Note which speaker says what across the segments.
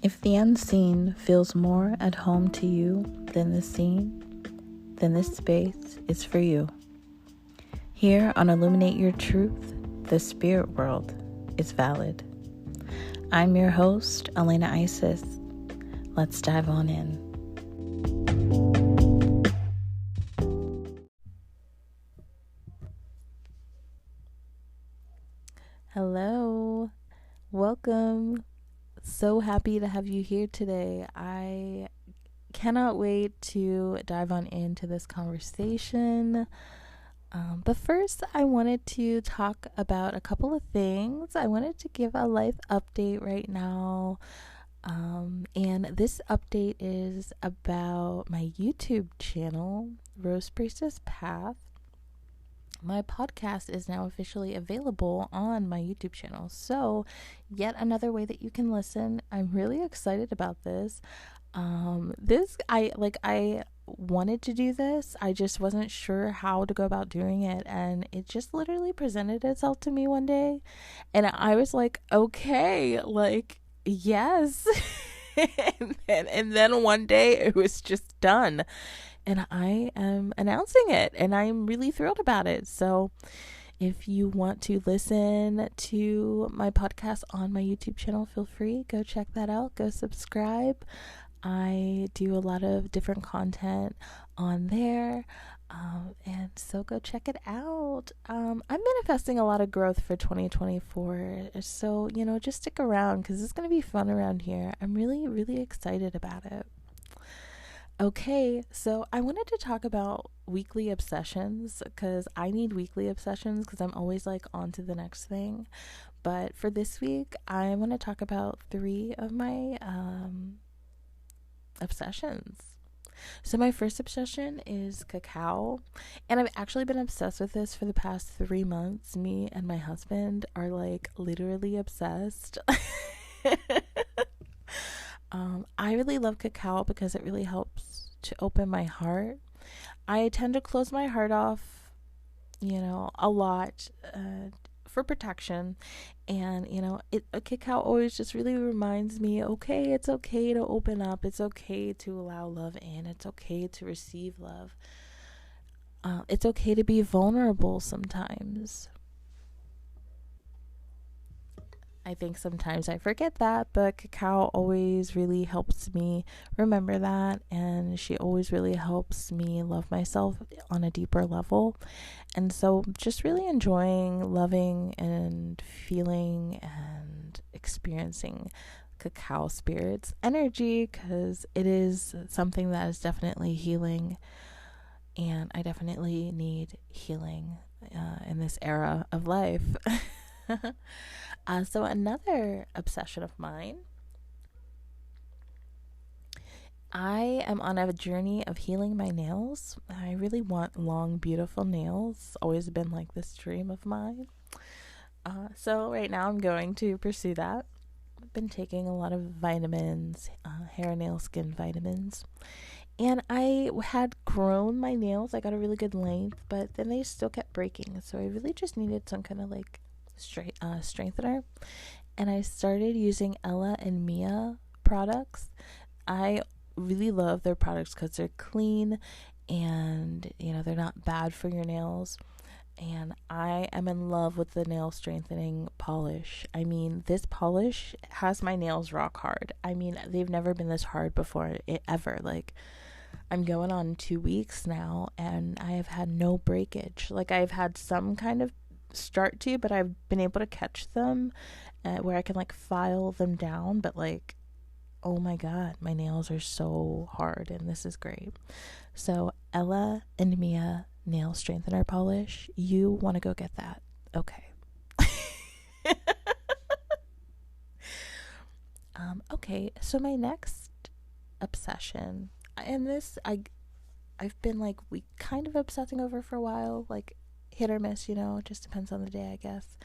Speaker 1: If the unseen feels more at home to you than the seen, then this space is for you. Here on Illuminate Your Truth, the spirit world is valid. I'm your host, Elena Isis. Let's dive on in. Hello, welcome. So happy to have you here today. I cannot wait to dive on into this conversation. But first, I wanted to talk about a couple of things. I wanted to give a life update right now. And this update is about my YouTube channel, Rose Priestess Path. My podcast is now officially available on my YouTube channel. So, yet another way that you can listen. I'm really excited about this. I wanted to do this. I just wasn't sure how to go about doing it, and it just literally presented itself to me one day, and I was like, okay, like, yes. and then one day it was just done. And I am announcing it, and I'm really thrilled about it. So if you want to listen to my podcast on my YouTube channel, feel free. Go check that out. Go subscribe. I do a lot of different content on there. And so go check it out. I'm manifesting a lot of growth for 2024. So, just stick around because it's going to be fun around here. I'm really, really excited about it. Okay, so I wanted to talk about weekly obsessions because I need weekly obsessions because I'm always like on to the next thing. But for this week, I want to talk about 3 of my obsessions. So my first obsession is cacao, and I've actually been obsessed with this for the past 3 months. Me and my husband are like literally obsessed. I really love cacao because it really helps to open my heart. I tend to close my heart off, a lot for protection. And, cacao always just really reminds me, okay, it's okay to open up. It's okay to allow love in. It's okay to receive love. It's okay to be vulnerable sometimes. I think sometimes I forget that, but cacao always really helps me remember that, and she always really helps me love myself on a deeper level. And so just really enjoying loving and feeling and experiencing cacao spirit's energy, because it is something that is definitely healing, and I definitely need healing in this era of life. So another obsession of mine, I am on a journey of healing my nails. I really want long, beautiful nails. It's always been like this dream of mine. So right now I'm going to pursue that. I've been taking a lot of vitamins, hair, nail, skin vitamins. And I had grown my nails. I got a really good length, but then they still kept breaking. So I really just needed some kind of like strengthener, and I started using Ella and Mia products. I really love their products because they're clean and they're not bad for your nails, and I am in love with the nail strengthening polish. I mean, this polish has my nails rock hard. I mean, they've never been this hard before, ever. Like, I'm going on 2 weeks now, and I have had no breakage. Like, I've had some kind of start to, but I've been able to catch them where I can like file them down, but like, oh my god, my nails are so hard, and this is great. So Ella and Mia nail strengthener polish, you want to go get that. Okay. Okay, so my next obsession, and this I've been like kind of obsessing over for a while, like hit or miss, it just depends on the day, I guess.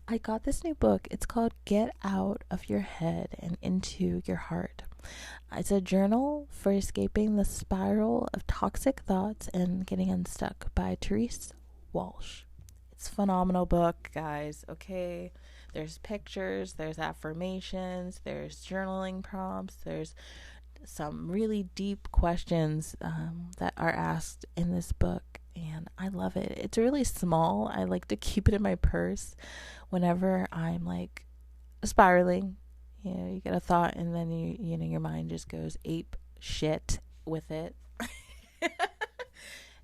Speaker 1: I got this new book. It's called Get Out of Your Head and Into Your Heart. It's a journal for escaping the spiral of toxic thoughts and getting unstuck by Therese Walsh. It's a phenomenal book, guys. Okay, There's pictures, there's affirmations, there's journaling prompts, there's some really deep questions that are asked in this book, and I love it. It's really small. I like to keep it in my purse whenever I'm like spiraling. You get a thought, and then your mind just goes ape shit with it.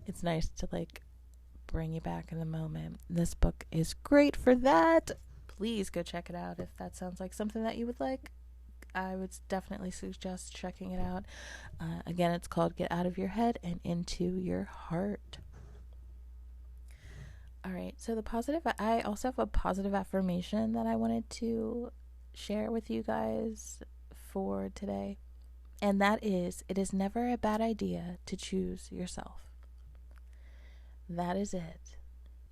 Speaker 1: It's nice to like bring you back in the moment. This book is great for that. Please go check it out if that sounds like something that you would like. I would definitely suggest checking it out. Again, it's called Get Out of Your Head and Into Your Heart. All right, so I also have a positive affirmation that I wanted to share with you guys for today. And that is, it is never a bad idea to choose yourself. That is it.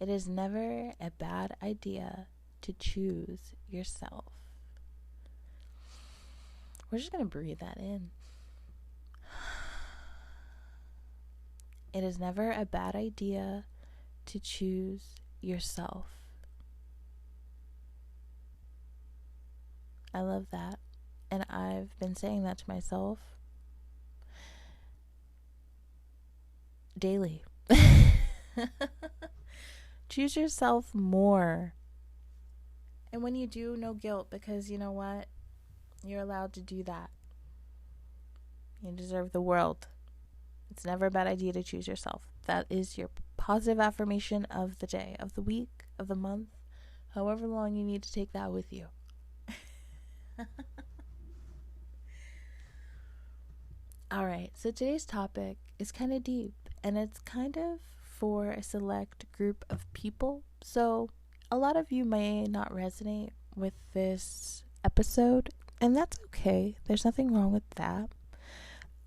Speaker 1: It is never a bad idea to choose yourself. We're just going to breathe that in. It is never a bad idea to choose yourself. I love that. And I've been saying that to myself daily. Choose yourself more. And when you do, no guilt, because you know what? You're allowed to do that. You deserve the world. It's never a bad idea to choose yourself. That is your positive affirmation of the day, of the week, of the month, however long you need to take that with you. All right, so today's topic is kind of deep, and it's kind of for a select group of people. So a lot of you may not resonate with this episode, and that's okay. There's nothing wrong with that.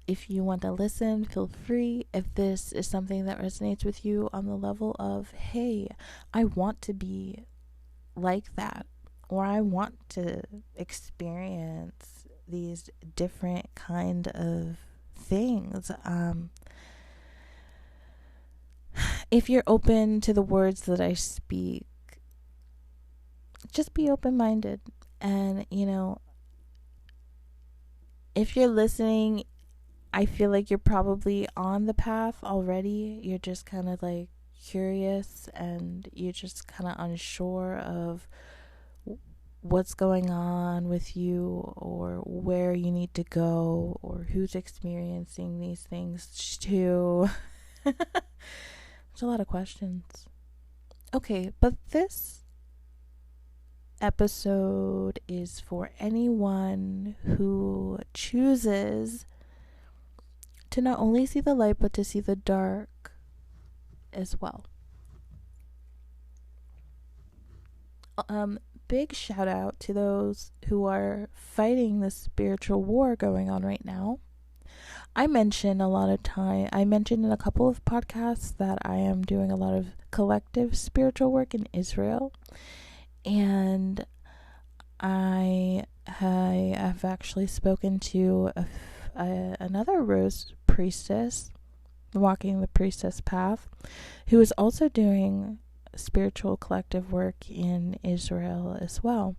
Speaker 1: If you want to listen, feel free. If this is something that resonates with you on the level of, hey, I want to be like that, or I want to experience these different kind of things. If you're open to the words that I speak, just be open-minded. And, if you're listening, I feel like you're probably on the path already. You're just kind of like curious, and you're just kind of unsure of what's going on with you, or where you need to go, or who's experiencing these things too. There's a lot of questions. Okay, but this episode is for anyone who chooses to not only see the light, but to see the dark as well. Big shout out to those who are fighting the spiritual war going on right now. I mentioned in a couple of podcasts that I am doing a lot of collective spiritual work in Israel. And I have actually spoken to another rose priestess, walking the priestess path, who is also doing spiritual collective work in Israel as well.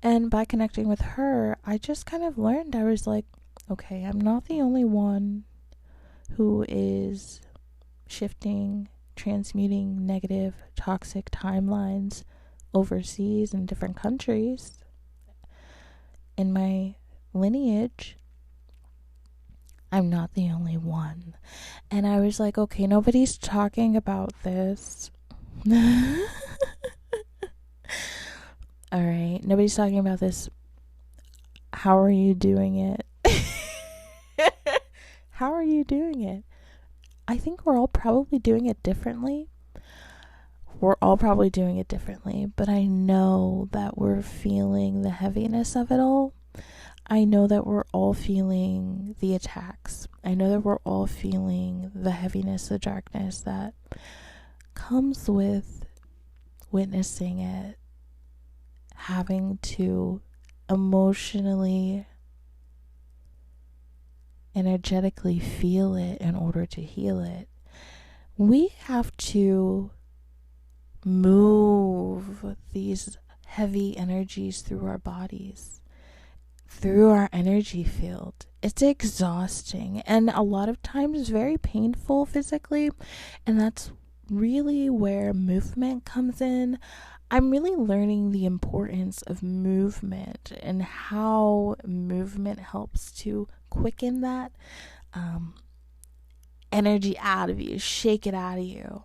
Speaker 1: And by connecting with her, I just kind of learned, I was like, okay, I'm not the only one who is shifting, transmuting negative, toxic timelines overseas in different countries. In my lineage, I'm not the only one. And I was like, okay, nobody's talking about this. All right, nobody's talking about this. How are you doing it? How are you doing it? I think we're all probably doing it differently. But I know that we're feeling the heaviness of it all. I know that we're all feeling the attacks. I know that we're all feeling the heaviness, the darkness that comes with witnessing it, having to emotionally, energetically feel it in order to heal it. We have to move these heavy energies through our bodies, through our energy field. It's exhausting and a lot of times very painful physically, and that's really where movement comes in. I'm really learning the importance of movement and how movement helps to quicken that energy out of you, shake it out of you.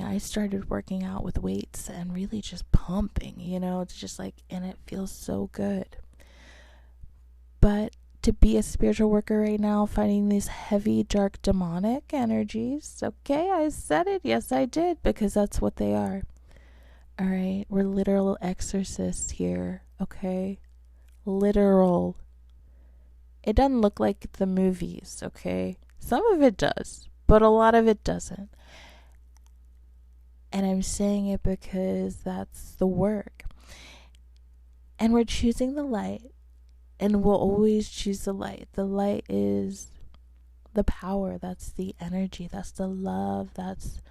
Speaker 1: I started working out with weights and really just pumping, it's just like, and it feels so good. But to be a spiritual worker right now, fighting these heavy, dark, demonic energies, okay, I said it. Yes, I did, because that's what they are. All right, we're literal exorcists here, okay? Literal. It doesn't look like the movies, okay? Some of it does, but a lot of it doesn't. And I'm saying it because that's the work. And we're choosing the light. And we'll always choose the light. The light is the power. That's the energy. That's the love. That's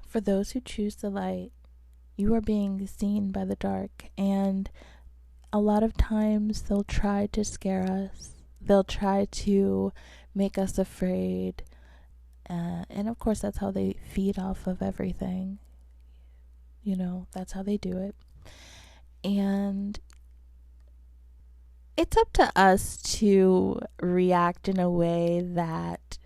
Speaker 1: for those who choose the light, you are being seen by the dark. And a lot of times they'll try to scare us. They'll try to make us afraid. And of course, that's how they feed off of everything. That's how they do it. And it's up to us to react in a way that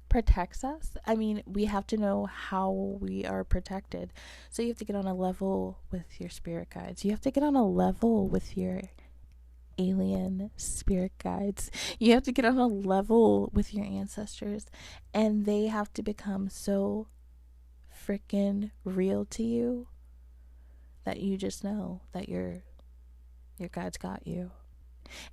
Speaker 1: protects us. I mean, we have to know how we are protected. So you have to get on a level with your spirit guides. You have to get on a level with your alien spirit guides. You have to get on a level with your ancestors. And they have to become so freaking real to you that you just know that your guides got you.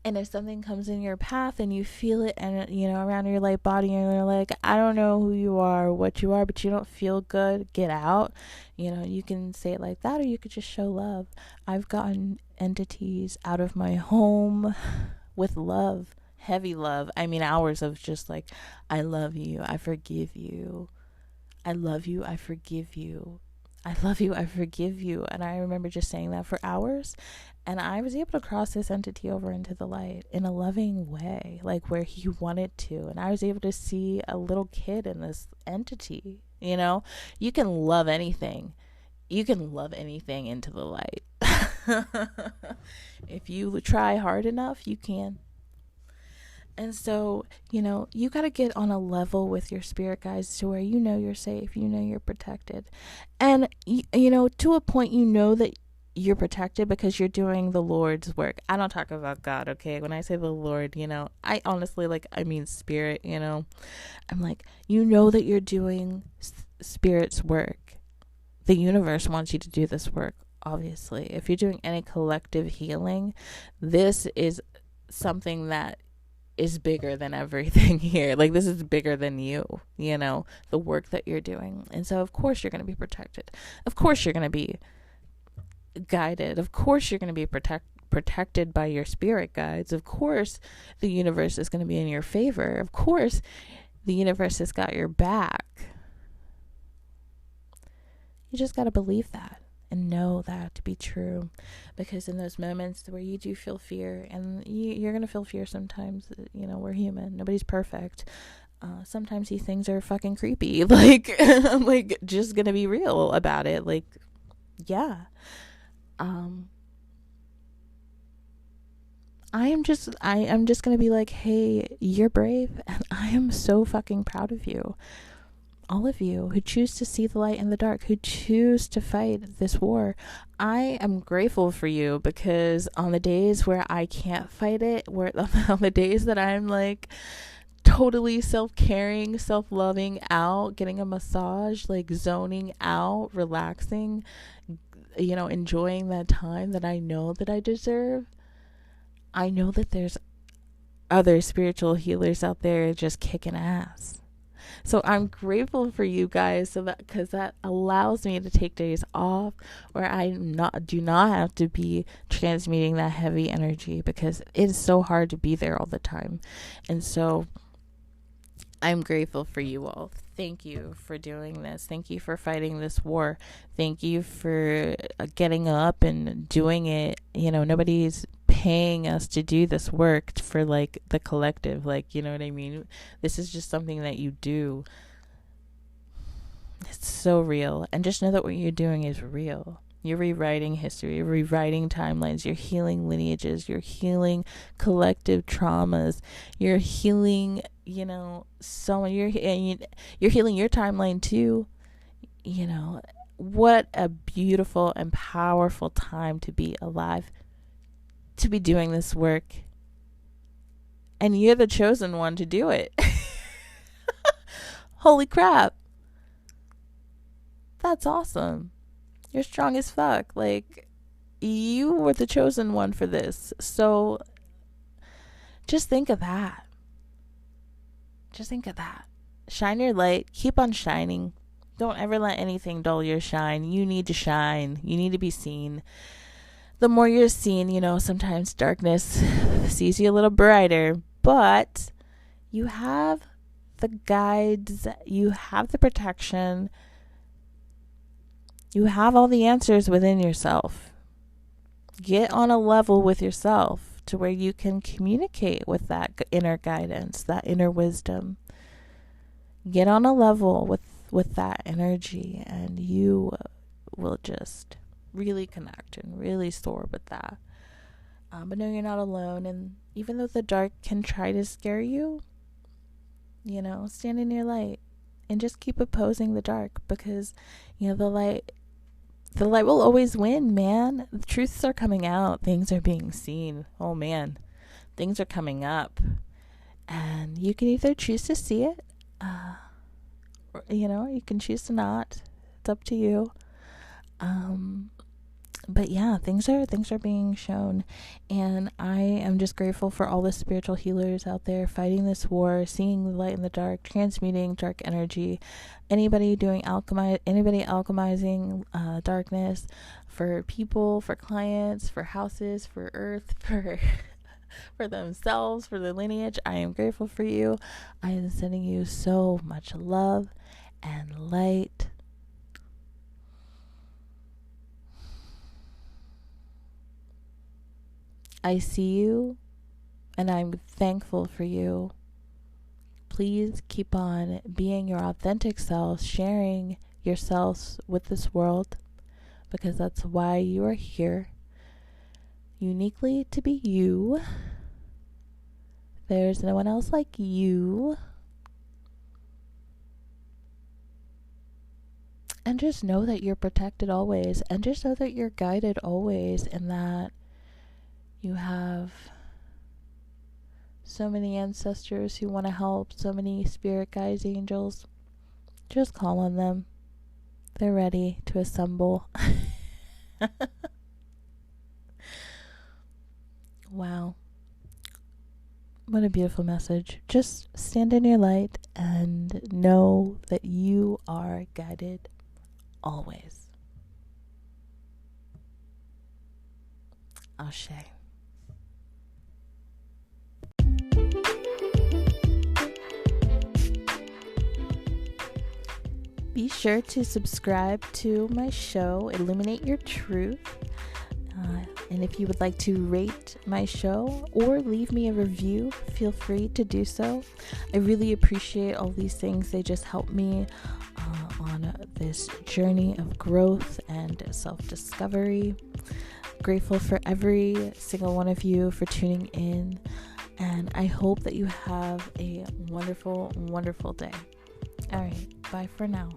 Speaker 1: And if something comes in your path and you feel it and around your light body and you're like, I don't know who you are or what you are, but you don't feel good, get out. You can say it like that, or you could just show love. I've gotten entities out of my home with love, heavy love. I mean, hours of just like, I love you, I forgive you. I love you, I forgive you. I love you, I forgive you. And I remember just saying that for hours. And I was able to cross this entity over into the light in a loving way, like where he wanted to. And I was able to see a little kid in this entity. You can love anything. You can love anything into the light. If you try hard enough, you can. And so, you got to get on a level with your spirit guides to where you're safe, you're protected. And, to a point, that you're protected because you're doing the Lord's work. I don't talk about God, okay? When I say the Lord, I honestly, I mean spirit, I'm like, that you're doing spirit's work. The universe wants you to do this work, obviously. If you're doing any collective healing, this is something that is bigger than everything here. This is bigger than you, the work that you're doing. And so of course you're going to be protected. Of course you're going to be guided. Of course you're going to be protected by your spirit guides. Of course the universe is going to be in your favor. Of course the universe has got your back. You just got to believe that and know that to be true, because in those moments where you do feel fear, and you're going to feel fear sometimes, we're human, nobody's perfect. Sometimes these things are fucking creepy. I'm just going to be real about it. Yeah. I'm just going to be like, hey, you're brave, and I am so fucking proud of you. All of you who choose to see the light in the dark, who choose to fight this war. I am grateful for you, because on the days where I can't fight it, on the days that I'm totally self-caring, self-loving out, getting a massage, zoning out, relaxing, enjoying that time that I know that I deserve, I know that there's other spiritual healers out there just kicking ass. So I'm grateful for you guys, because that allows me to take days off where I do not have to be transmuting that heavy energy, because it is so hard to be there all the time. And so I'm grateful for you all. Thank you for doing this. Thank you for fighting this war. Thank you for getting up and doing it. You know, nobody's paying us to do this work for like the collective. Like, you know what I mean? This is just something that you do. It's so real. And just know that what you're doing is real. You're rewriting history, you're rewriting timelines, you're healing lineages, you're healing collective traumas, you're healing, you know, you're healing your timeline too. You know, what a beautiful and powerful time to be alive, to be doing this work. And you're the chosen one to do it. Holy crap. That's awesome. You're strong as fuck. Like, you were the chosen one for this. So just think of that. Just think of that. Shine your light. Keep on shining. Don't ever let anything dull your shine. You need to shine. You need to be seen. The more you're seen, you know, sometimes darkness sees you a little brighter. But you have the guides. You have the protection. You have all the answers within yourself. Get on a level with yourself to where you can communicate with that inner guidance, that inner wisdom. Get on a level with that energy, and you will just really connect and really soar with that. But no, you're not alone. And even though the dark can try to scare you, you know, stand in your light and just keep opposing the dark, because, you know, the light will always win, man. The truths are coming out. Things are being seen. Oh, man. Things are coming up. And you can either choose to see it, or, you know, you can choose to not. It's up to you. But yeah, things are being shown. And I am just grateful for all the spiritual healers out there fighting this war, seeing the light in the dark, transmuting dark energy. Anybody alchemizing darkness, for people, for clients, for houses, for earth, for themselves, for the lineage. I am grateful for you. I am sending you so much love and light. I see you, and I'm thankful for you. Please keep on being your authentic selves, sharing yourselves with this world, because that's why you are here, uniquely to be you. There's no one else like you. And just know that you're protected always, and just know that you're guided always, and that you have so many ancestors who want to help, so many spirit guides, angels. Just call on them. They're ready to assemble. Wow. What a beautiful message. Just stand in your light and know that you are guided always. Ashe. Be sure to subscribe to my show, Illuminate Your Truth. And if you would like to rate my show or leave me a review, feel free to do so. I really appreciate all these things. They just help me on this journey of growth and self-discovery. Grateful for every single one of you for tuning in. And I hope that you have a wonderful, wonderful day. All right, bye for now.